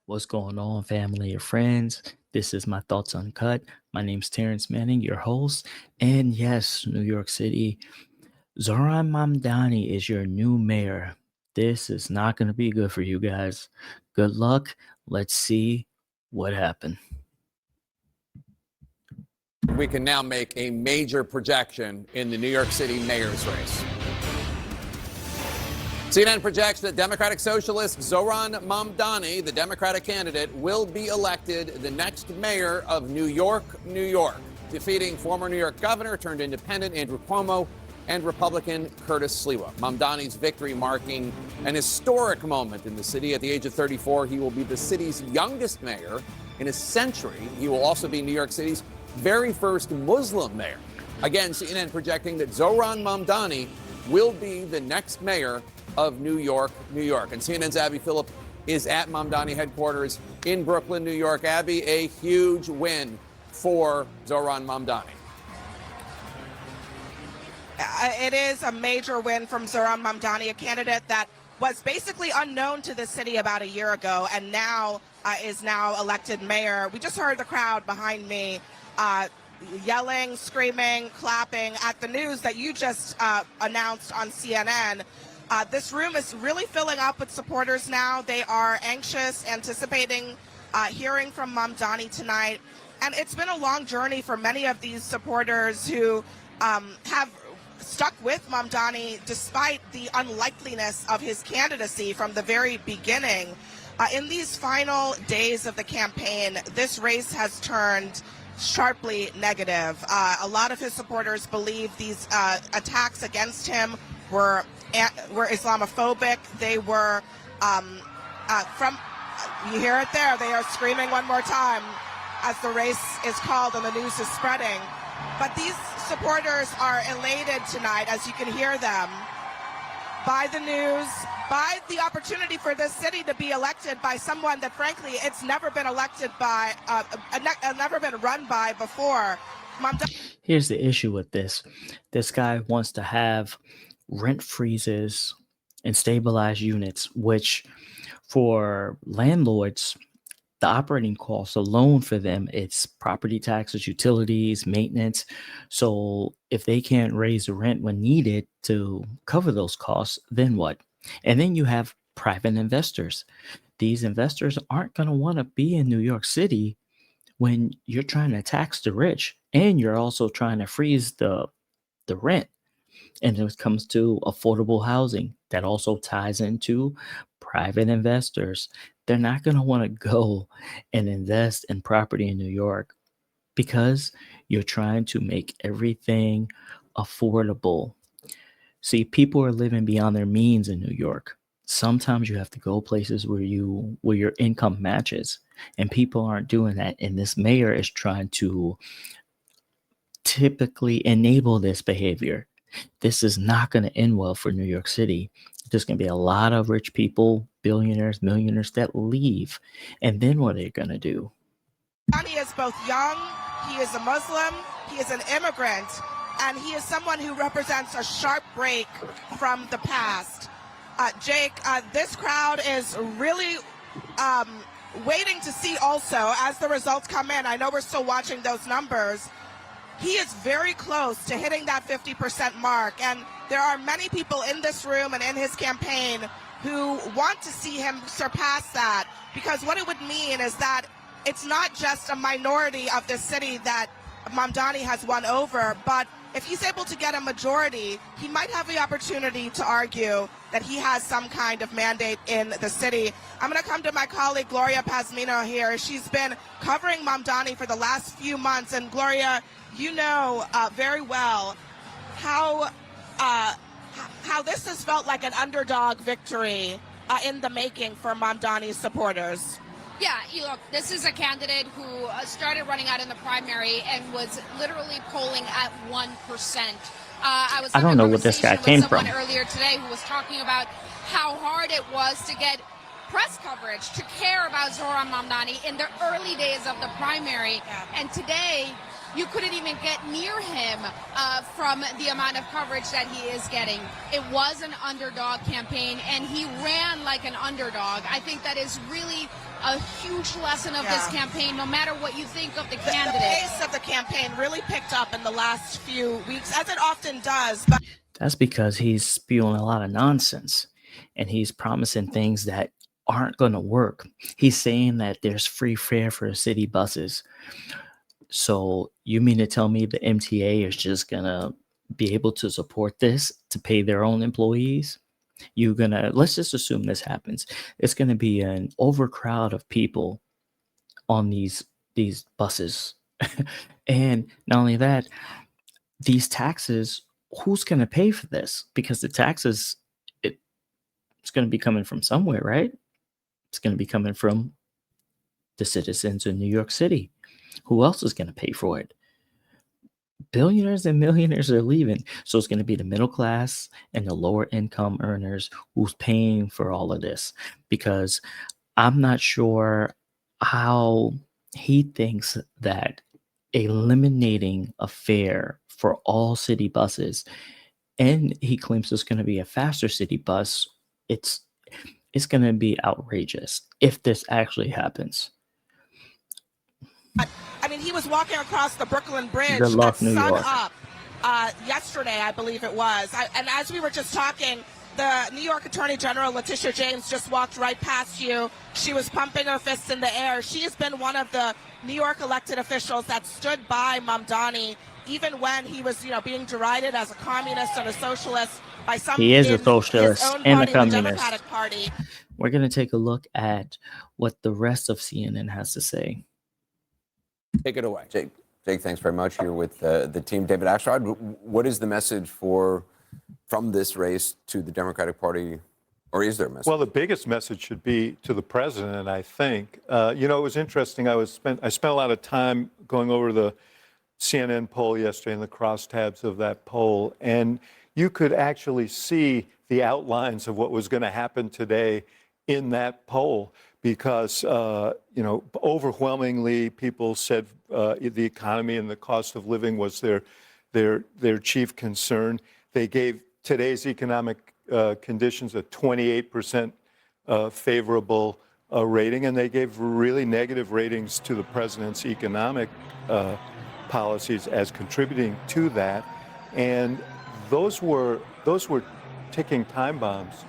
What's going on, family or friends? This is My Thoughts Uncut. My name's Terrence Manning, your host. And yes, New York City, Zoran Mamdani is your new mayor. This is not going to be good for you guys. Good luck. Let's see what happened. We can now make a major projection in the New York City mayor's race. CNN projects that Democratic Socialist Zoran Mamdani, the Democratic candidate, will be elected the next mayor of New York, New York, defeating former New York governor turned independent Andrew Cuomo and Republican Curtis Sliwa. Mamdani's victory marking an historic moment in the city. At the age of 34, he will be the city's youngest mayor in a century. He will also be New York City's very first Muslim mayor. Again, CNN projecting that Zoran Mamdani will be the next mayor of New York, New York. And CNN's Abby Phillip is at Mamdani headquarters in Brooklyn, New York. Abby, a huge win for Zoran Mamdani. It is a major win from Zoran Mamdani, a candidate that was basically unknown to the city about a year ago and now is now elected mayor. We just heard the crowd behind me yelling, screaming, clapping at the news that you just announced on CNN. This room is really filling up with supporters now. They are anxious, anticipating hearing from Mamdani tonight. And it's been a long journey for many of these supporters who have stuck with Mamdani despite the unlikeliness of his candidacy from the very beginning. In these final days of the campaign, this race has turned sharply negative. A lot of his supporters believe these attacks against him were Islamophobic. They were you hear it there, they are screaming one more time as the race is called and the news is spreading. But these supporters are elated tonight, as you can hear them, by the news, by the opportunity for this city to be elected by someone that, frankly, it's never been elected by, never been run by before. Here's the issue with this. This guy wants to have rent freezes and stabilized units, which for landlords, the operating costs alone for them, it's property taxes, utilities, maintenance. So if they can't raise the rent when needed to cover those costs, then what? And then you have private investors. These investors aren't going to want to be in New York City when you're trying to tax the rich and you're also trying to freeze the rent. And when it comes to affordable housing, that also ties into private investors. They're not going to want to go and invest in property in New York because you're trying to make everything affordable. See, people are living beyond their means in New York. Sometimes you have to go places where your income matches, and people aren't doing that. And this mayor is trying to typically enable this behavior. This is not going to end well for New York City. There's going to be a lot of rich people, billionaires, millionaires that leave. And then what are they going to do? He is both young, he is a Muslim, he is an immigrant, and he is someone who represents a sharp break from the past. Jake, this crowd is really waiting to see also as the results come in. I know we're still watching those numbers. He is very close to hitting that 50% mark, and there are many people in this room and in his campaign who want to see him surpass that, because what it would mean is that it's not just a minority of this city that Mamdani has won over, but if he's able to get a majority, he might have the opportunity to argue that he has some kind of mandate in the city. I'm going to come to my colleague Gloria Pazmino here. She's been covering Mamdani for the last few months, and Gloria, you know very well how this has felt like an underdog victory in the making for Mamdani's supporters. Yeah, look, this is a candidate who started running out in the primary and was literally polling at 1%. I don't know what this guy came from earlier today who was talking about how hard it was to get press coverage, to care about Zoran Mamdani in the early days of the primary. Yeah. And today, you couldn't even get near him from the amount of coverage that he is getting. It was an underdog campaign, and he ran like an underdog. I think that is really a huge lesson of this campaign, no matter what you think of the candidate. The pace of the campaign really picked up in the last few weeks, as it often does. But That's because he's spewing a lot of nonsense and he's promising things that aren't going to work. He's saying that there's free fare for city buses. So you mean to tell me the MTA is just going to be able to support this to pay their own employees? Let's just assume this happens. It's going to be an overcrowd of people on these buses. And not only that, these taxes, who's going to pay for this? Because the taxes, it's going to be coming from somewhere, right? It's going to be coming from the citizens in New York City. Who else is going to pay for it? Billionaires and millionaires are leaving. So it's going to be the middle class and the lower income earners who's paying for all of this. Because I'm not sure how he thinks that eliminating a fare for all city buses, and he claims it's going to be a faster city bus, it's going to be outrageous if this actually happens. I mean, he was walking across the Brooklyn Bridge Good luck, at New sun York. up yesterday, I believe it was. And as we were just talking, the New York Attorney General, Letitia James, just walked right past you. She was pumping her fists in the air. She has been one of the New York elected officials that stood by Mamdani, even when he was, being derided as a communist and a socialist by some. He is a socialist his own and a party, communist. the Democratic Party. We're going to take a look at what the rest of CNN has to say. Take it away. Jake, thanks very much. You're with the team. David Axelrod, what is the message from this race to the Democratic Party, or is there a message? Well, the biggest message should be to the president, I think. It was interesting. I spent a lot of time going over the CNN poll yesterday and the crosstabs of that poll, and you could actually see the outlines of what was going to happen today in that poll. Because, overwhelmingly people said the economy and the cost of living was their chief concern. They gave today's economic conditions a 28% favorable rating, and they gave really negative ratings to the president's economic policies as contributing to that. And those were ticking time bombs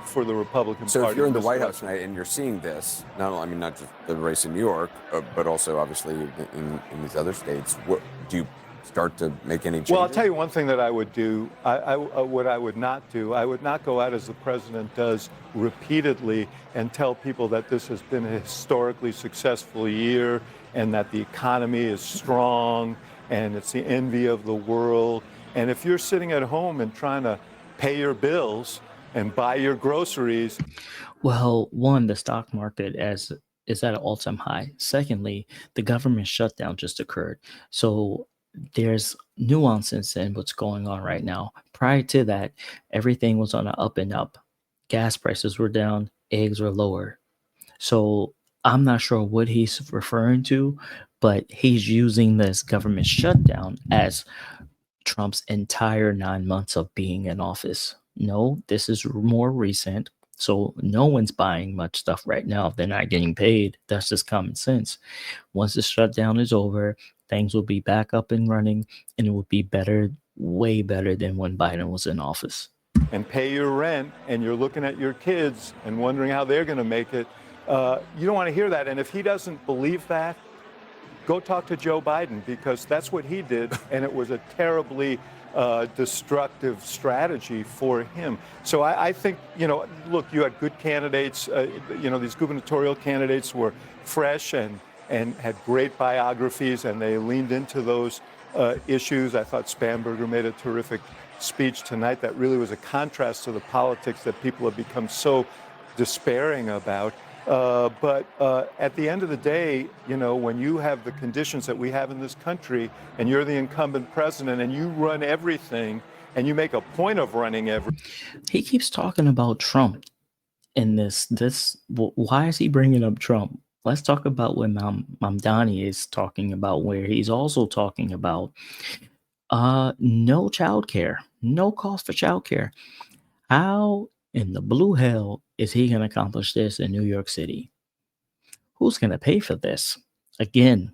for the Republican Party. So if you're in the White House tonight and you're seeing this, not just the race in New York, but also obviously in these other states, what do you start to make any changes? Well, I'll tell you one thing that I would do. What I would not do, I would not go out as the president does repeatedly and tell people that this has been a historically successful year and that the economy is strong and it's the envy of the world. And if you're sitting at home and trying to pay your bills and buy your groceries. Well, one, the stock market is at an all-time high. Secondly, the government shutdown just occurred. So there's nuances in what's going on right now. Prior to that, everything was on an up and up. Gas prices were down, eggs were lower. So I'm not sure what he's referring to, but he's using this government shutdown as Trump's entire 9 months of being in office. No, this is more recent. So no one's buying much stuff right now. They're not getting paid. That's just common sense. Once the shutdown is over, things will be back up and running, and it will be better, way better than when Biden was in office. And pay your rent, and you're looking at your kids and wondering how they're going to make it. You don't want to hear that. And if he doesn't believe that, go talk to Joe Biden, because that's what he did, and it was a terribly destructive strategy for him. So I think, look, you had good candidates. These gubernatorial candidates were fresh and had great biographies, and they leaned into those issues. I thought Spanberger made a terrific speech tonight that really was a contrast to the politics that people have become so despairing about. But at the end of the day, when you have the conditions that we have in this country and you're the incumbent president and you run everything and you make a point of running everything. He keeps talking about Trump in this. Why is he bringing up Trump? let's talk about what Mamdani is talking about, where he's also talking about no childcare, no cost for childcare. How in the blue hell is he going to accomplish this in New York City? Who's going to pay for this? Again,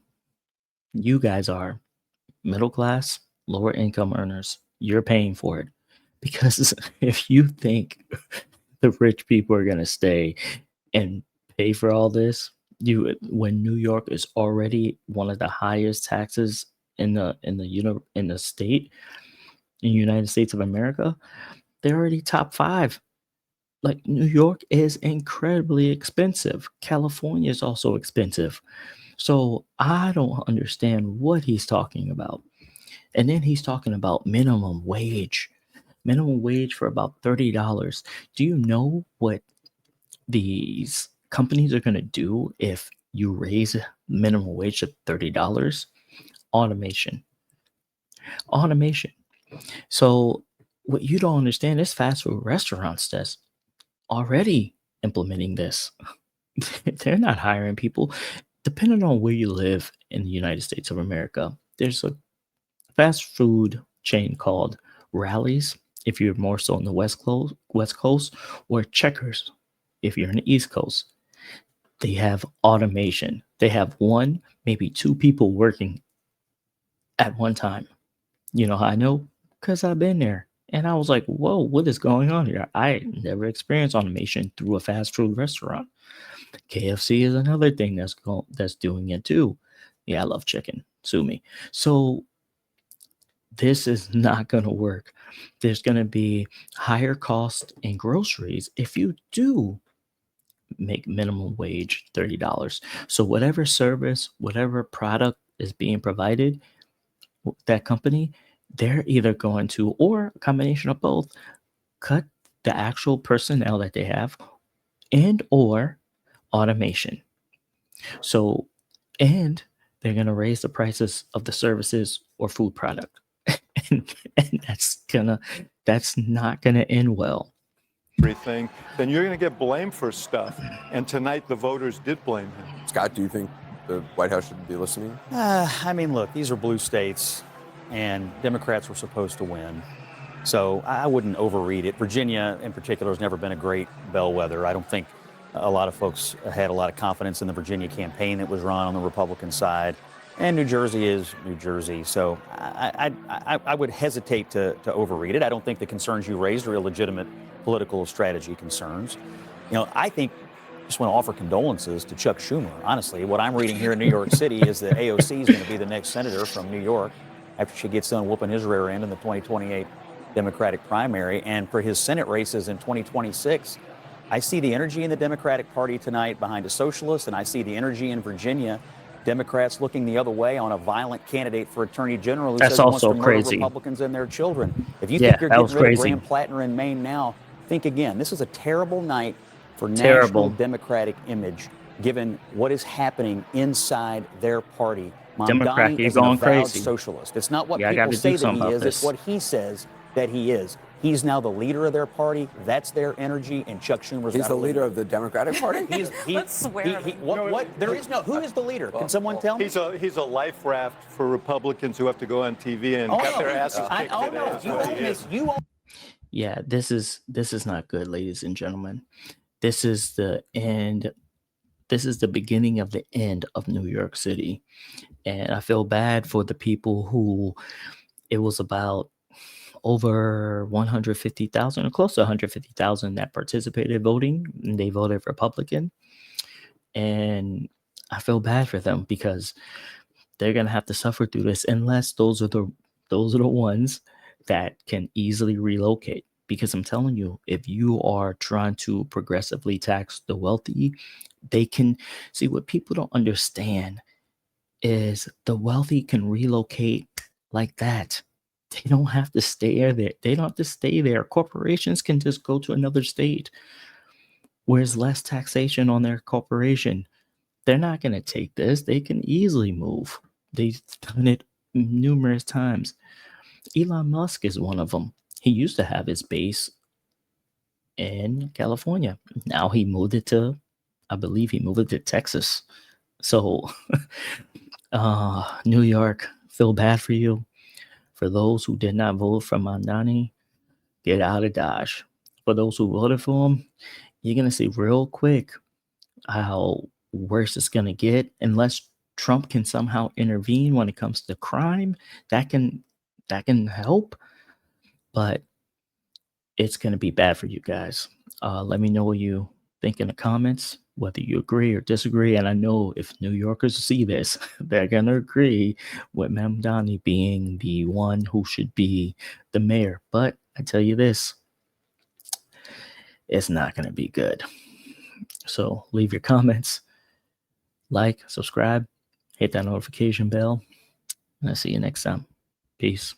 you guys are middle class, lower income earners. You're paying for it. Because if you think the rich people are going to stay and pay for all this, when New York is already one of the highest taxes in the state in the United States of America, they're already top 5. Like, New York is incredibly expensive. California is also expensive. So I don't understand what he's talking about. And then he's talking about minimum wage. Minimum wage for about $30. Do you know what these companies are going to do if you raise minimum wage to $30? Automation. Automation. So what you don't understand is fast food restaurants that's already implementing this. They're not hiring people. Depending on where you live in the United States of America, there's a fast food chain called Rallies, if you're more so on the West Coast, or Checkers, if you're in the East Coast. They have automation. They have 1, maybe 2 people working at one time. You know how I know? Because I've been there. And I was like, whoa, what is going on here? I never experienced automation through a fast food restaurant. KFC is another thing that's doing it too. Yeah, I love chicken. Sue me. So this is not going to work. There's going to be higher cost in groceries if you do make minimum wage $30. So whatever service, whatever product is being provided, that company, they're either going to, or a combination of both, cut the actual personnel that they have and or automation. So, and they're going to raise the prices of the services or food product. and that's not gonna end well. Everything, then you're going to get blamed for stuff. And tonight, the voters did blame him. Scott, do you think the White House should be listening? I mean, look, these are blue states, and Democrats were supposed to win. So I wouldn't overread it. Virginia, in particular, has never been a great bellwether. I don't think a lot of folks had a lot of confidence in the Virginia campaign that was run on the Republican side. And New Jersey is New Jersey. So I would hesitate to overread it. I don't think the concerns you raised are illegitimate political strategy concerns. You know, I think I just want to offer condolences to Chuck Schumer. Honestly, what I'm reading here in New York City is that AOC is going to be the next senator from New York after she gets done whooping his rear end in the 2028 Democratic primary. And for his Senate races in 2026, I see the energy in the Democratic Party tonight behind a socialist, and I see the energy in Virginia, Democrats looking the other way on a violent candidate for Attorney General who That's says he wants also to murder crazy. Republicans and their children. If you Yeah, think you're that getting was rid crazy. of Graham Plattner in Maine now, think again. This is a terrible night for Terrible. national Democratic image, given what is happening inside their party. Democrat, Mamdani you're is an going avowed crazy. socialist. It's not what Yeah, I people gotta say do that something he about is, it's this. what he says that he is. He's now the leader of their party. That's their energy, and Chuck Schumer's He's got the to lead leader it. of the Democratic Party? Let's swear at him. What? There is no. Who is the leader? Can someone tell me? He's a life raft for Republicans who have to go on TV and get their asses kicked today. no. That's what he is. Yeah, this is not good, ladies and gentlemen. This is the end. This is the beginning of the end of New York City. And I feel bad for the people who it was about over 150,000 or close to 150,000 that participated voting, and they voted Republican. And I feel bad for them because they're going to have to suffer through this unless those are the ones that can easily relocate. Because I'm telling you, if you are trying to progressively tax the wealthy, they can see. What people don't understand is the wealthy can relocate like that. They don't have to stay there. They don't have to stay there. Corporations can just go to another state where there's less taxation on their corporation. They're not going to take this. They can easily move. They've done it numerous times. Elon Musk is one of them. He used to have his base in California. Now he moved it to I believe he moved to Texas. So, New York, feel bad for you. For those who did not vote for Mamdani, get out of Dodge. For those who voted for him, you're going to see real quick how worse it's going to get unless Trump can somehow intervene when it comes to crime. That can help, but it's going to be bad for you guys. Let me know what you think in the comments, whether you agree or disagree. And I know if New Yorkers see this, they're going to agree with Mamdani being the one who should be the mayor. But I tell you this, it's not going to be good. So leave your comments, like, subscribe, hit that notification bell, and I'll see you next time. Peace.